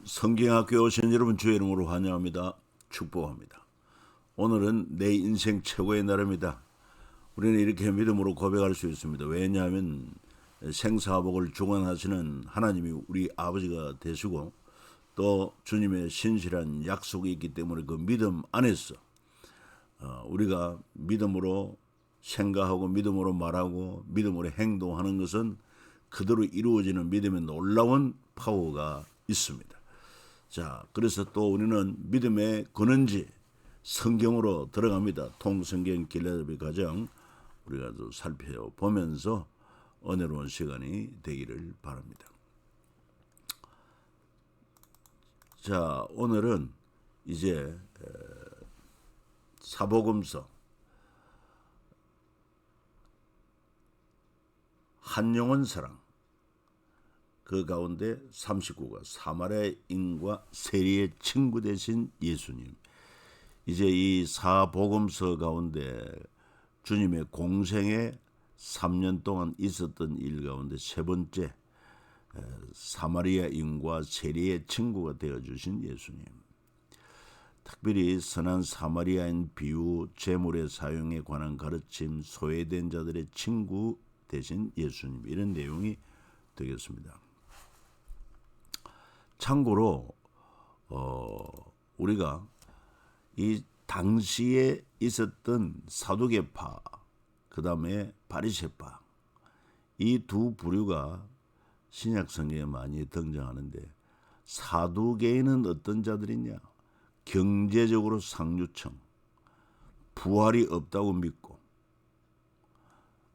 성경학교에 오신 여러분 주의 이름으로 환영합니다. 축복합니다. 오늘은 내 인생 최고의 날입니다. 우리는 이렇게 믿음으로 고백할 수 있습니다. 왜냐하면 생사복을 주관하시는 하나님이 우리 아버지가 되시고 또 주님의 신실한 약속이 있기 때문에 그 믿음 안에서 우리가 믿음으로 생각하고 믿음으로 말하고 믿음으로 행동하는 것은 그대로 이루어지는 믿음의 놀라운 파워가 있습니다. 자, 그래서 또 우리는 믿음의 근원지 성경으로 들어갑니다. 통성경 길라잡이 과정 우리가 또 살펴보면서 은혜로운 시간이 되기를 바랍니다. 자, 오늘은 이제 사복음서 한영원 사랑 그 가운데 39가 사마리아인과 세리의 친구 되신 예수님. 이제 이 사복음서 가운데 주님의 공생에 3년 동안 있었던 일 가운데 세 번째 사마리아인과 세리의 친구가 되어주신 예수님. 특별히 선한 사마리아인 비유, 재물의 사용에 관한 가르침, 소외된 자들의 친구 되신 예수님. 이런 내용이 되겠습니다. 참고로 우리가 이 당시에 있었던 사두개파, 그 다음에 바리새파, 이 두 부류가 신약 성경에 많이 등장하는데, 사두개인은 어떤 자들이냐? 경제적으로 상류층, 부활이 없다고 믿고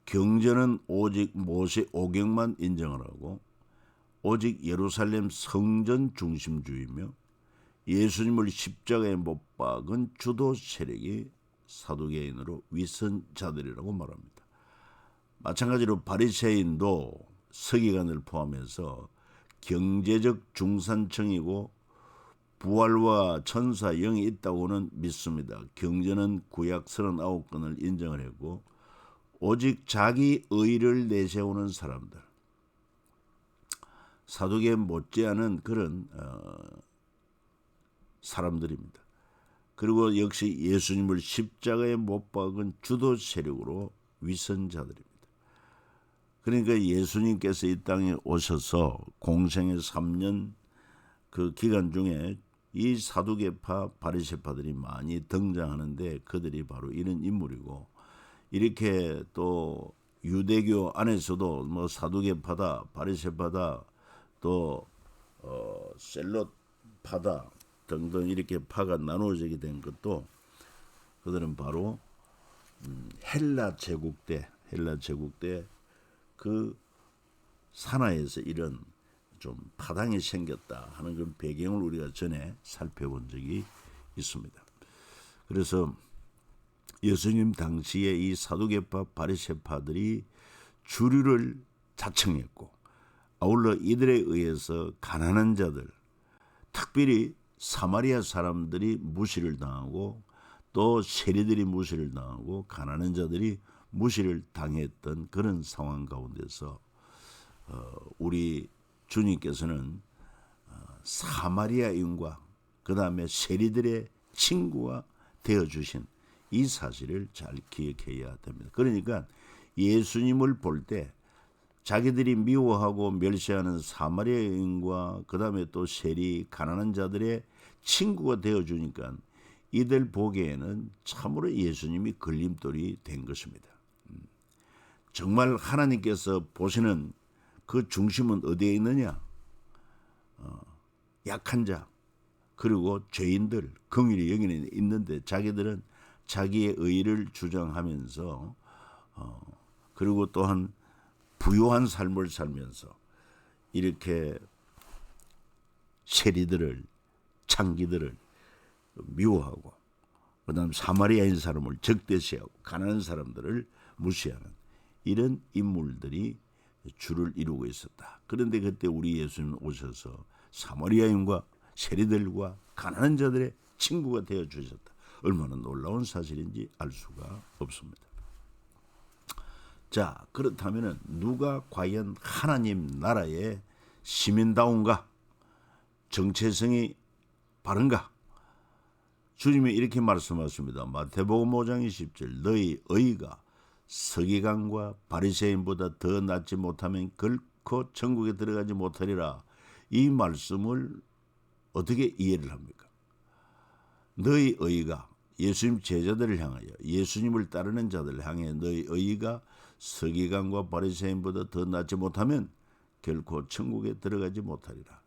경제는 오직 모세 오경만 인정을 하고 오직 예루살렘 성전 중심주의며 예수님을 십자가에 못 박은 주도 세력이 사두개인으로 위선자들이라고 말합니다. 마찬가지로 바리새인도 서기관을 포함해서 경제적 중산층이고 부활과 천사 영이 있다고는 믿습니다. 경제는 구약 39건을 인정을 했고 오직 자기 의를 내세우는 사람들, 사두개 못지않은 그런 사람들입니다. 그리고 역시 예수님을 십자가에 못 박은 주도 세력으로 위선자들입니다. 그러니까 예수님께서 이 땅에 오셔서 공생의 3년 그 기간 중에 이 사두개파 바리새파들이 많이 등장하는데 그들이 바로 이런 인물이고, 이렇게 또 유대교 안에서도 뭐 사두개파다, 바리새파다, 또 셀롯파다 등등 이렇게 파가 나누어지게 된 것도 그들은 바로 헬라 제국 때 그 산하에서 이런 좀 파당이 생겼다 하는 그런 배경을 우리가 전에 살펴본 적이 있습니다. 그래서 예수님 당시에 이 사두개파 바리새파들이 주류를 자청했고, 아울러 이들에 의해서 가난한 자들, 특별히 사마리아 사람들이 무시를 당하고 또 세리들이 무시를 당하고 가난한 자들이 무시를 당했던 그런 상황 가운데서 우리 주님께서는 사마리아인과 그 다음에 세리들의 친구가 되어주신 이 사실을 잘 기억해야 됩니다. 그러니까 예수님을 볼 때 자기들이 미워하고 멸시하는 사마리아인과 그 다음에 또 세리, 가난한 자들의 친구가 되어주니까 이들 보기에는 참으로 예수님이 걸림돌이 된 것입니다. 정말 하나님께서 보시는 그 중심은 어디에 있느냐? 약한 자, 그리고 죄인들, 긍휼히 여기는 있는데 자기들은 자기의 의를 주장하면서 그리고 또한 부요한 삶을 살면서 이렇게 세리들을, 창기들을 미워하고 그 다음 사마리아인 사람을 적대시하고 가난한 사람들을 무시하는 이런 인물들이 주를 이루고 있었다. 그런데 그때 우리 예수님 오셔서 사마리아인과 세리들과 가난한 자들의 친구가 되어주셨다. 얼마나 놀라운 사실인지 알 수가 없습니다. 자, 그렇다면 누가 과연 하나님 나라의 시민다운가? 정체성이 바른가? 주님이 이렇게 말씀하십니다. 마태복음 5장 20절 너희 의가 서기관과 바리새인보다 더 낫지 못하면 결코 천국에 들어가지 못하리라. 이 말씀을 어떻게 이해를 합니까? 너희 의가 예수님 제자들을 향하여 예수님을 따르는 자들을 향해 너희 의가 서기관과 바리새인보다 더 낫지 못하면 결코 천국에 들어가지 못하리라.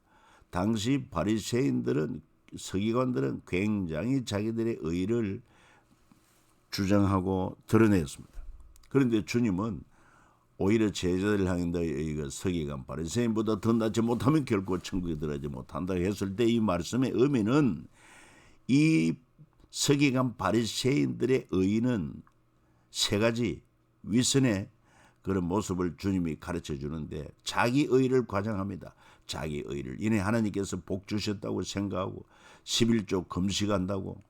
당시 바리새인들은 서기관들은 굉장히 자기들의 의를 주장하고 드러냈습니다. 그런데 주님은 오히려 제자들을 향해 너희 의가 서기관 바리새인보다 더 낫지 못하면 결코 천국에 들어가지 못한다 했을 때 이 말씀의 의미는 이 서기관 바리새인들의 의는 세 가지 위선의 그런 모습을 주님이 가르쳐 주는데 자기 의를 과장합니다. 자기 의를 이내 하나님께서 복 주셨다고 생각하고 11조 금식한다고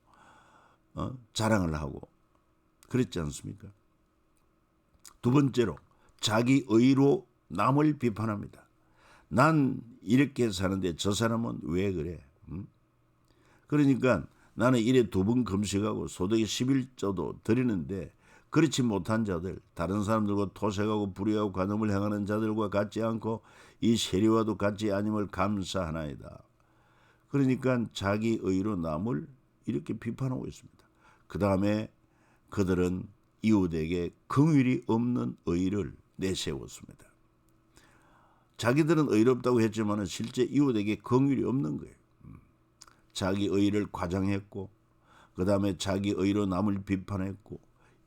자랑을 하고 그랬지 않습니까? 두 번째로 자기 의로 남을 비판합니다. 난 이렇게 사는데 저 사람은 왜 그래? 그러니까 나는 일에 2번 금식하고 소득의 11조도 드리는데 그렇지 못한 자들, 다른 사람들과 토색하고 불의하고 간음을 행하는 자들과 같지 않고 이 세리와도 같지 아님을 감사하나이다. 그러니까 자기 의로 남을 이렇게 비판하고 있습니다. 그 다음에 그들은 이웃에게 긍휼이 없는 의를 내세웠습니다. 자기들은 의롭다고 했지만 실제 이웃에게 긍휼이 없는 거예요. 자기 의를 과장했고 그 다음에 자기 의로 남을 비판했고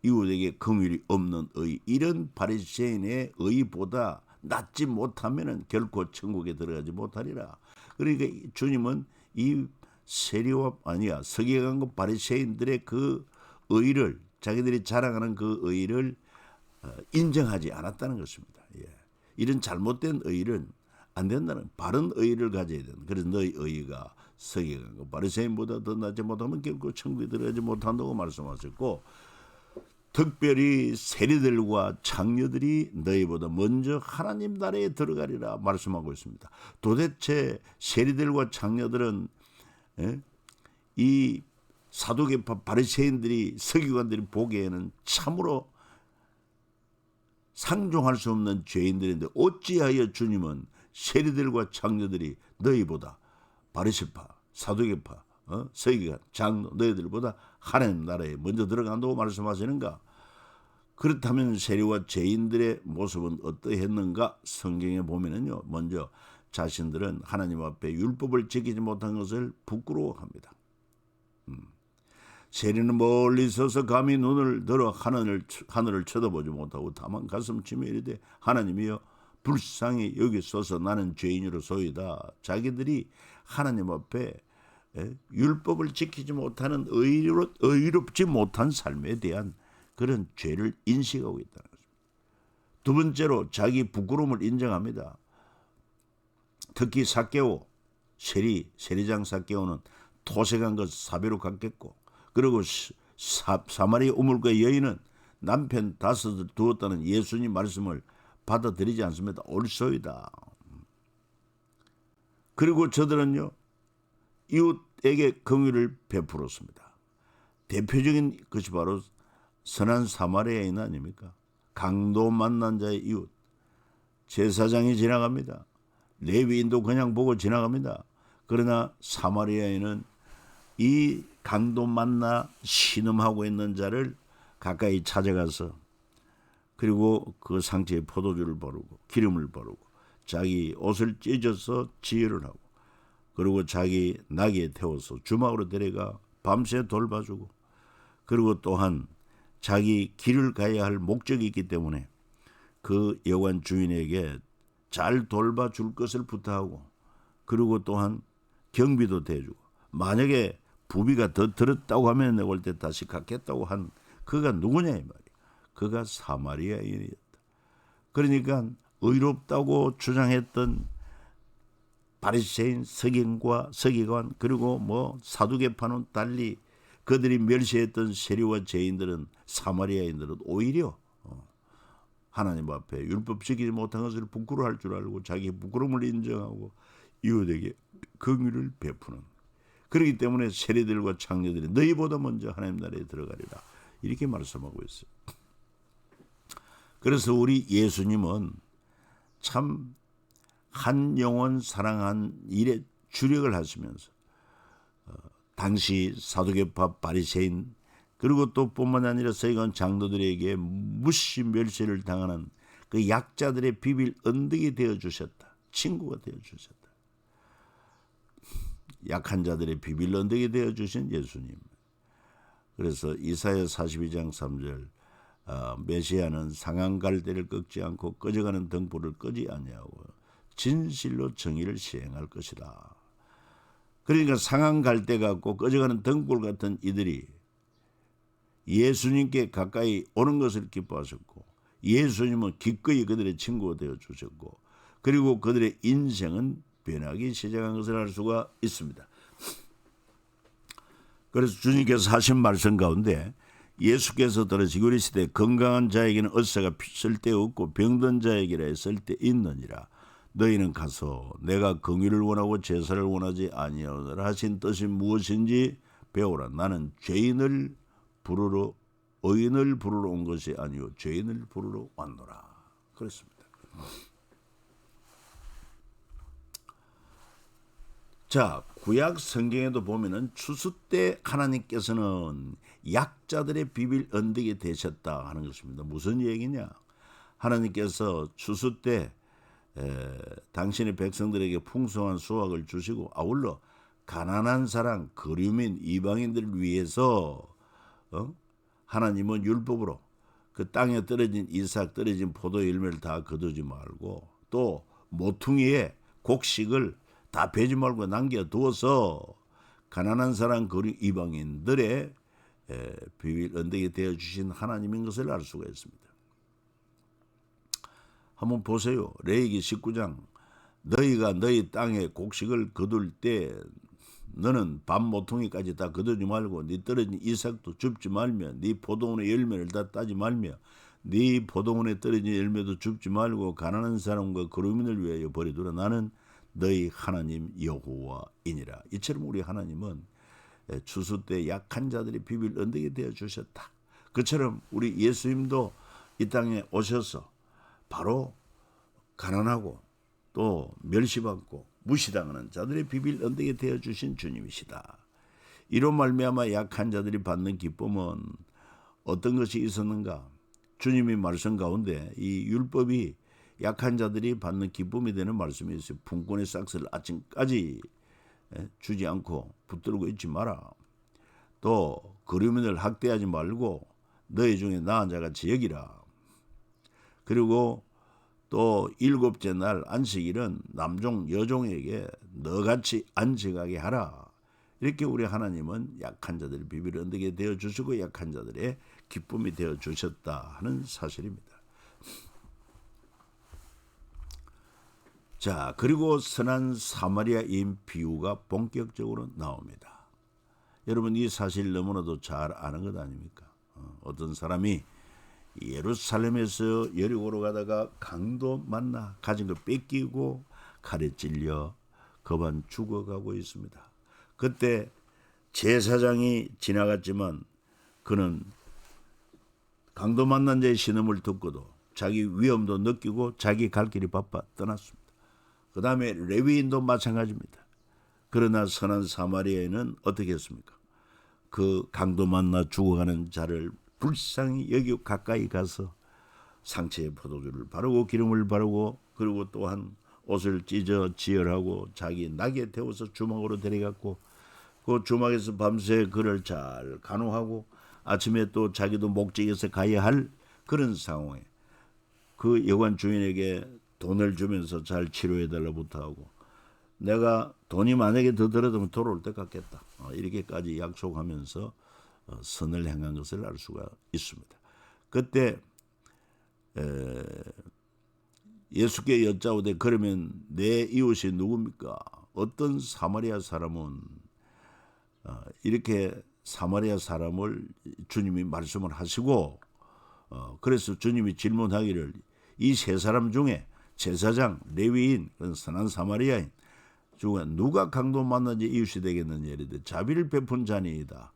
이웃에게 긍휼이 없는 의, 이런 바리새인의 의보다 낫지 못하면 결코 천국에 들어가지 못하리라. 그러니까 주님은 이 세리와 서기관과 바리새인들의 그 의를 자기들이 자랑하는 그 의를 인정하지 않았다는 것입니다. 이런 잘못된 의는 안 된다는 바른 의를 가져야 된다. 그래서 너희 의가 서기관과 바리새인보다 더 낫지 못하면 결코 천국에 들어가지 못한다고 말씀하셨고 특별히 세리들과 장녀들이 너희보다 먼저 하나님 나라에 들어가리라 말씀하고 있습니다. 도대체 세리들과 장녀들은 이 사두개파 바리새인들이 서기관들이 보기에는 참으로 상종할 수 없는 죄인들인데 어찌하여 주님은 세리들과 장녀들이 너희보다 바리새파, 사두개파, 서기관, 장로 너희들보다 하나님 나라에 먼저 들어간다고 말씀하시는가? 그렇다면 세리와 죄인들의 모습은 어떠했는가? 성경에 보면은요, 먼저 자신들은 하나님 앞에 율법을 지키지 못한 것을 부끄러워합니다. 세리는 멀리 서서 감히 눈을 들어 하늘을 쳐다보지 못하고 다만 가슴 치며 이르되 하나님이여 불쌍히 여기소서 나는 죄인으로소이다. 자기들이 하나님 앞에 율법을 지키지 못하는 의롭지 못한 삶에 대한 그런 죄를 인식하고 있다는 것입니다. 두 번째로 자기 부끄러움을 인정합니다. 특히 삭개오 세리장 삭개오는 토색한 것 사비로 갚겠고 그리고 사마리아 우물가 여인은 남편 5을 두었다는 예수님 말씀을 받아들이지 않습니다. 옳소이다. 그리고 저들은요 이웃에게 긍휼을 베풀었습니다. 대표적인 것이 바로 선한 사마리아인 아닙니까? 강도 만난 자의 이웃. 제사장이 지나갑니다. 레위인도 그냥 보고 지나갑니다. 그러나 사마리아인은 이 강도 만나 신음하고 있는 자를 가까이 찾아가서 그리고 그 상처에 포도주를 바르고 기름을 바르고 자기 옷을 찢어서 지혈을 하고 그리고 자기 나귀에 태워서 주막으로 데려가 밤새 돌봐주고 그리고 또한 자기 길을 가야 할 목적이 있기 때문에 그 여관 주인에게 잘 돌봐줄 것을 부탁하고 그리고 또한 경비도 대주고 만약에 부비가 더 들었다고 하면 내가 올 때 다시 갚겠다고 한 그가 누구냐 이 말이야. 그가 사마리아인이었다. 그러니까 의롭다고 주장했던 바리새인 서기관 그리고 사두개파는 달리 그들이 멸시했던 세리와 죄인들은 사마리아인들은 오히려 하나님 앞에 율법 지키지 못한 것을 부끄러워할 줄 알고 자기 부끄러움을 인정하고 이웃에게 긍휼을 베푸는. 그렇기 때문에 세리들과 창녀들이 너희보다 먼저 하나님 나라에 들어가리라 이렇게 말씀하고 있어요. 그래서 우리 예수님은 참 한 영혼 사랑한 일에 주력을 하시면서 당시 사두개파 바리새인 그리고 또 뿐만 아니라 서기관 장로들에게 무시 멸시를 당하는 그 약자들의 비빌 언덕이 되어주셨다. 친구가 되어주셨다. 약한 자들의 비빌 언덕이 되어주신 예수님. 그래서 이사야 42장 3절 메시아는 상한 갈대를 꺾지 않고 꺼져가는 등불을 끄지 아니하고 진실로 정의를 시행할 것이다. 그러니까 상한 갈대 같고 꺼져가는 등불 같은 이들이 예수님께 가까이 오는 것을 기뻐하셨고 예수님은 기꺼이 그들의 친구가 되어주셨고 그리고 그들의 인생은 변하기 시작한 것을 알 수가 있습니다. 그래서 주님께서 하신 말씀 가운데 예수께서 들으시고 이르시되 건강한 자에게는 의사가 쓸데없고 병든 자에게라 쓸데있느니라. 너희는 가서 내가 긍휼을 원하고 제사를 원하지 아니하노라 하신 뜻이 무엇인지 배우라. 나는 죄인을 부르러 의인을 부르러 온 것이 아니요 죄인을 부르러 왔노라. 그렇습니다. 자, 구약 성경에도 보면은 추수 때 하나님께서는 약자들의 비빌 언덕이 되셨다 하는 것입니다. 무슨 얘기냐? 하나님께서 추수 때 당신의 백성들에게 풍성한 수확을 주시고 아울러 가난한 사람, 거류민, 이방인들을 위해서 하나님은 율법으로 그 땅에 떨어진 이삭, 떨어진 포도 열매를 다 거두지 말고 또 모퉁이에 곡식을 다 베지 말고 남겨두어서 가난한 사람, 거류, 이방인들의 비빌 언덕이 되어주신 하나님인 것을 알 수가 있습니다. 한번 보세요. 레위기 19장 너희가 너희 땅에 곡식을 거둘 때 너는 밥 모퉁이까지 다 거두지 말고 네 떨어진 이삭도 줍지 말며 네 포도원의 열매를 다 따지 말며 네 포도원에 떨어진 열매도 줍지 말고 가난한 사람과 거류민을 위하여 버리두라. 나는 너희 하나님 여호와이니라. 이처럼 우리 하나님은 추수 때 약한 자들이 비빌 언덕이 되어 주셨다. 그처럼 우리 예수님도 이 땅에 오셔서 바로 가난하고 또 멸시받고 무시당하는 자들의 비빌 언덕이 되어 주신 주님이시다. 이로 말미암아 약한 자들이 받는 기쁨은 어떤 것이 있었는가? 주님이 말씀 가운데 이 율법이 약한 자들이 받는 기쁨이 되는 말씀이 있어요. 품꾼의 싹스를 아침까지 주지 않고 붙들고 있지 마라. 또 거류민을 학대하지 말고 너희 중에 나은 자같이 여기라. 그리고 또 일곱째 날 안식일은 남종 여종에게 너같이 안식하게 하라. 이렇게 우리 하나님은 약한 자들을 비빌 언덕에 되어 주시고 약한 자들의 기쁨이 되어 주셨다 하는 사실입니다. 자, 그리고 선한 사마리아인 비유가 본격적으로 나옵니다. 여러분 이 사실 너무나도 잘 아는 것 아닙니까? 어떤 사람이 예루살렘에서 여리고로 가다가 강도 만나 가진 거 뺏기고 칼에 찔려 거반 죽어가고 있습니다. 그때 제사장이 지나갔지만 그는 강도 만난 자의 신음을 듣고도 자기 위험도 느끼고 자기 갈 길이 바빠 떠났습니다. 그 다음에 레위인도 마찬가지입니다. 그러나 선한 사마리아인은 어떻게 했습니까? 그 강도 만나 죽어가는 자를 불쌍히 여기고 가까이 가서 상처에 포도주를 바르고 기름을 바르고 그리고 또한 옷을 찢어 지혈하고 자기 낙에 태워서 주막으로 데려갔고 그 주막에서 밤새 그를 잘 간호하고 아침에 또 자기도 목적에서 가야 할 그런 상황에 그 여관 주인에게 돈을 주면서 잘 치료해달라 부탁하고 내가 돈이 만약에 더 들어두면 돌아올 것 같겠다. 이렇게까지 약속하면서 선을 행한 것을 알 수가 있습니다. 그때 예수께 여짜오되 그러면 내 이웃이 누굽니까? 어떤 사마리아 사람은 이렇게 사마리아 사람을 주님이 말씀을 하시고 그래서 주님이 질문하기를 이 세 사람 중에 제사장, 레위인, 선한 사마리아인 누가 강도 만나지 이웃이 되겠느냐 이르되 자비를 베푼 자니이다.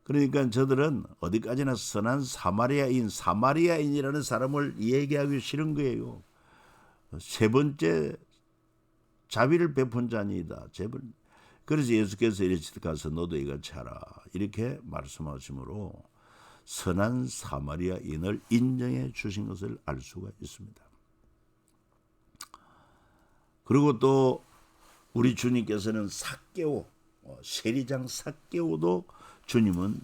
그러니까 저들은 어디까지나 선한 사마리아인이라는 사람을 얘기하기 싫은 거예요. 세 번째 자비를 베푼 자니이다. 그래서 예수께서 이르시되 가서 너도 이같이 하라 이렇게 말씀하시므로 선한 사마리아인을 인정해 주신 것을 알 수가 있습니다. 그리고 또 우리 주님께서는 삭개오, 세리장 삭개오도 주님은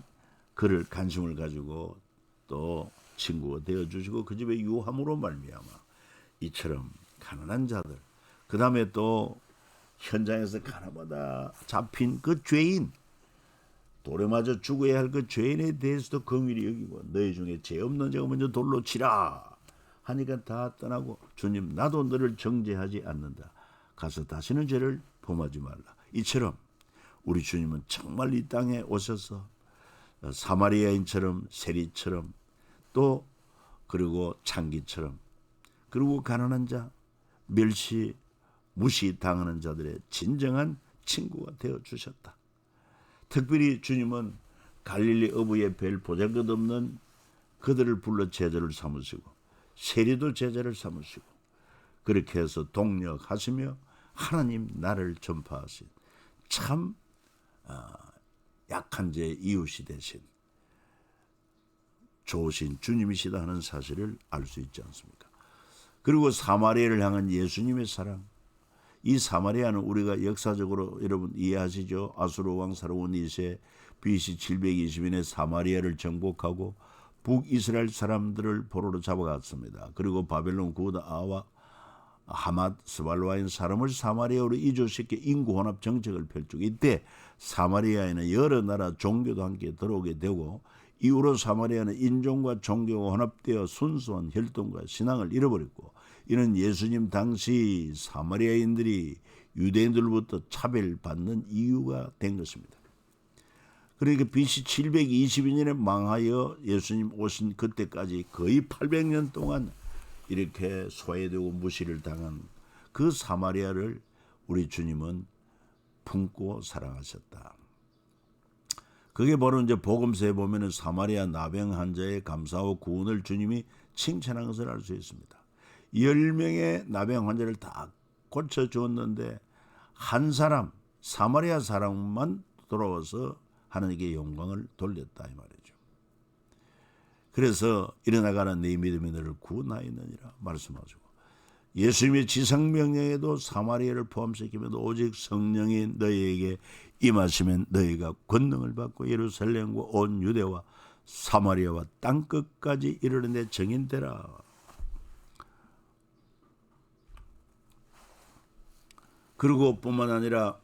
그를 관심을 가지고 또 친구가 되어주시고 그 집에 유함으로 말미암아 이처럼 가난한 자들, 그 다음에 또 현장에서 가나마다 잡힌 그 죄인, 돌에 맞아 죽어야 할 그 죄인에 대해서도 긍휼히 여기고 너희 중에 죄 없는 자가 먼저 돌로 치라 하니까 다 떠나고 주님 나도 너를 정죄하지 않는다. 가서 다시는 죄를 범하지 말라. 이처럼 우리 주님은 정말 이 땅에 오셔서 사마리아인처럼 세리처럼 또 그리고 창기처럼 그리고 가난한 자, 무시당하는 자들의 진정한 친구가 되어주셨다. 특별히 주님은 갈릴리 어부의 별 보잘것없는 그들을 불러 제자를 삼으시고 세리도 제자를 삼으시고 그렇게 해서 동력하시며 하나님 나를 전파하신 참 약한 자의 이웃이 되신 좋으신 주님이시다 하는 사실을 알 수 있지 않습니까? 그리고 사마리아를 향한 예수님의 사랑, 이 사마리아는 우리가 역사적으로 여러분 이해하시죠? 아수르 왕 살아온 2세 BC 720년에 사마리아를 정복하고 북이스라엘 사람들을 포로로 잡아갔습니다. 그리고 바벨론 구다 아와 하맛 스발와인 사람을 사마리아로 이주시켜 인구혼합 정책을 펼치고 이때 사마리아에는 여러 나라 종교도 함께 들어오게 되고 이후로 사마리아는 인종과 종교가 혼합되어 순수한 혈통과 신앙을 잃어버렸고 이는 예수님 당시 사마리아인들이 유대인들로부터 차별받는 이유가 된 것입니다. 그러니까 BC 722년에 망하여 예수님 오신 그때까지 거의 800년 동안 이렇게 소외되고 무시를 당한 그 사마리아를 우리 주님은 품고 사랑하셨다. 그게 바로 이제 복음서에 보면은 사마리아 나병 환자의 감사와 구원을 주님이 칭찬한 것을 알 수 있습니다. 10명의 나병 환자를 다 고쳐주었는데 한 사람, 사마리아 사람만 돌아와서 하나님께 영광을 돌렸다 이 말이죠. 그래서 일어나가는 네 믿음이 너를 구원하였느니라 말씀하시고 예수님의 지상명령에도 사마리아를 포함시키면 오직 성령이 너희에게 임하시면 너희가 권능을 받고 예루살렘과 온 유대와 사마리아와 땅끝까지 이르는 데 증인되라. 그리고 뿐만 아니라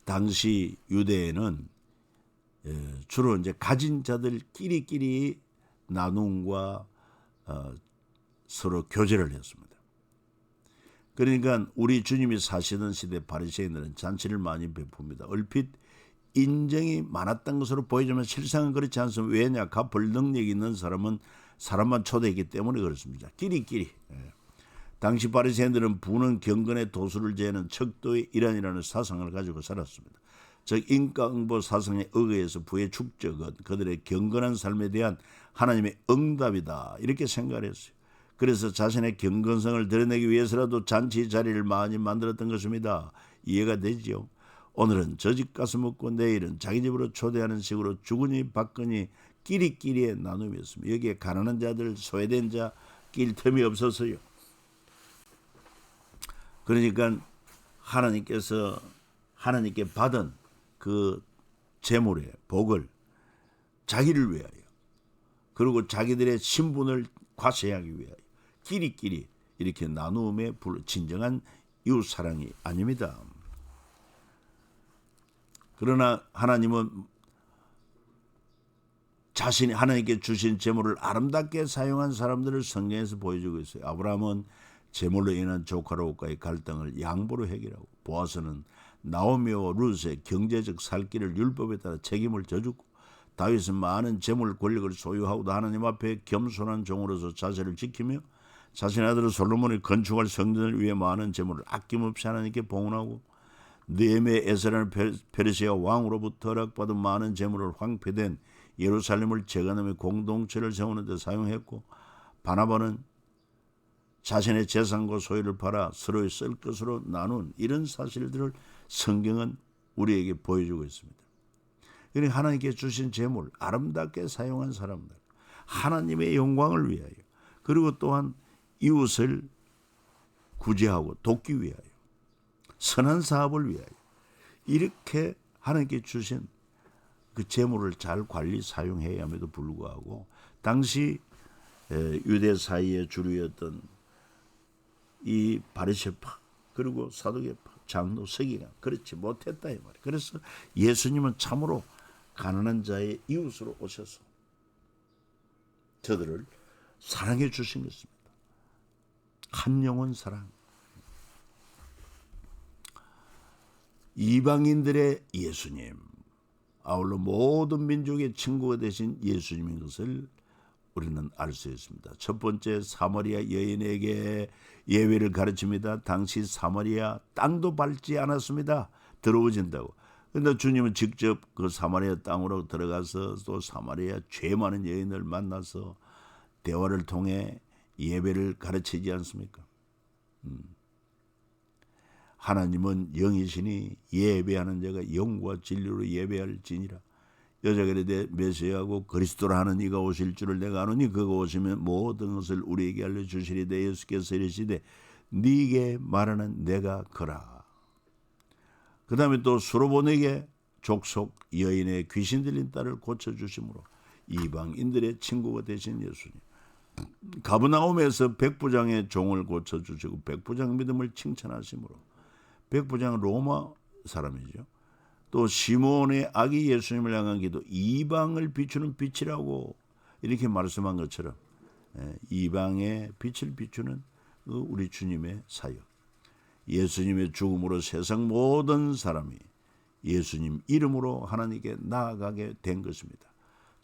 당시 유대에는 주로 이제 가진 자들끼리 나눔과 서로 교제를 했습니다. 그러니까 우리 주님이 사시던 시대 바리새인들은 잔치를 많이 베풉니다. 얼핏 인정이 많았던 것으로 보이지만 실상은 그렇지 않습니다. 왜냐? 갚을 능력이 있는 사람만 초대했기 때문에 그렇습니다. 끼리끼리. 당시 바리새인들은 부는 경건의 도수를 재는 척도의 일환이라는 사상을 가지고 살았습니다. 즉 인과응보 사상에 의거해서 부의 축적은 그들의 경건한 삶에 대한 하나님의 응답이다 이렇게 생각을 했어요. 그래서 자신의 경건성을 드러내기 위해서라도 잔치 자리를 많이 만들었던 것입니다. 이해가 되죠? 오늘은 저 집 가서 먹고 내일은 자기 집으로 초대하는 식으로 주거니 받거니 끼리끼리의 나눔이었습니다. 여기에 가난한 자들, 소외된 자 낄 틈이 없었어요. 그러니까 하나님께 받은 그 재물의 복을 자기를 위하여 그리고 자기들의 신분을 과시하기 위하여 끼리끼리 이렇게 나눔의 진정한 이웃사랑이 아닙니다. 그러나 하나님은 자신이 하나님께 주신 재물을 아름답게 사용한 사람들을 성경에서 보여주고 있어요. 아브라함은 재물로 인한 조카로와의 갈등을 양보로 해결하고 보아스는 나오미와 룻의 경제적 살 길을 율법에 따라 책임을 져주고 다윗은 많은 재물 권력을 소유하고도 하나님 앞에 겸손한 종으로서 자세를 지키며 자신의 아들 솔로몬이 건축할 성전을 위해 많은 재물을 아낌없이 하나님께 봉헌하고 느헤미야 에스라는 페르시아 왕으로부터 허락받은 많은 재물을 황폐된 예루살렘을 재건하며 공동체를 세우는 데 사용했고, 바나바는 자신의 재산과 소유를 팔아 서로의 쓸 것으로 나눈 이런 사실들을 성경은 우리에게 보여주고 있습니다. 그러니까 하나님께 주신 재물 아름답게 사용한 사람들, 하나님의 영광을 위하여, 그리고 또한 이웃을 구제하고 돕기 위하여, 선한 사업을 위하여, 이렇게 하나님께 주신 그 재물을 잘 관리 사용해야 함에도 불구하고 당시 유대 사이의 주류였던 이 바리새파 그리고 사두개파 장로 서기관 그렇지 못했다 이 말이에요. 그래서 예수님은 참으로 가난한 자의 이웃으로 오셔서 저들을 사랑해 주신 것입니다. 한 영혼 사랑. 이방인들의 예수님, 아울러 모든 민족의 친구가 되신 예수님인 것을 우리는 알 수 있습니다. 첫 번째, 사마리아 여인에게 예외를 가르칩니다. 당시 사마리아 땅도 밟지 않았습니다. 들어오진다고. 그런데 주님은 직접 그 사마리아 땅으로 들어가서 또 사마리아 죄 많은 여인을 만나서 대화를 통해 예배를 가르치지 않습니까? 하나님은 영이시니 예배하는 자가 영과 진리로 예배할지니라. 여자가 이르되 메시아고 그리스도라 하는 이가 오실 줄을 내가 아노니 그가 오시면 모든 것을 우리에게 알려주시리되 예수께서 이르시되 네게 말하는 내가 그라. 그 다음에 또 수로보네게 족속 여인의 귀신 들린 딸을 고쳐주심으로 이방인들의 친구가 되신 예수님. 가브나움에서 백부장의 종을 고쳐주시고 백부장 믿음을 칭찬하심으로, 백부장은 로마 사람이죠. 또 시몬의 아기 예수님을 향한 기도, 이방을 비추는 빛이라고 이렇게 말씀한 것처럼 이방의 빛을 비추는 우리 주님의 사역, 예수님의 죽음으로 세상 모든 사람이 예수님 이름으로 하나님께 나아가게 된 것입니다.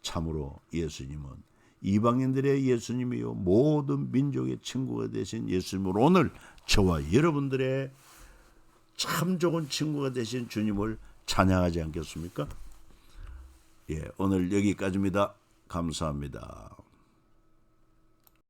참으로 예수님은 이방인들의 예수님이요 모든 민족의 친구가 되신 예수님으로 오늘 저와 여러분들의 참 좋은 친구가 되신 주님을 찬양하지 않겠습니까? 예, 오늘 여기까지입니다. 감사합니다.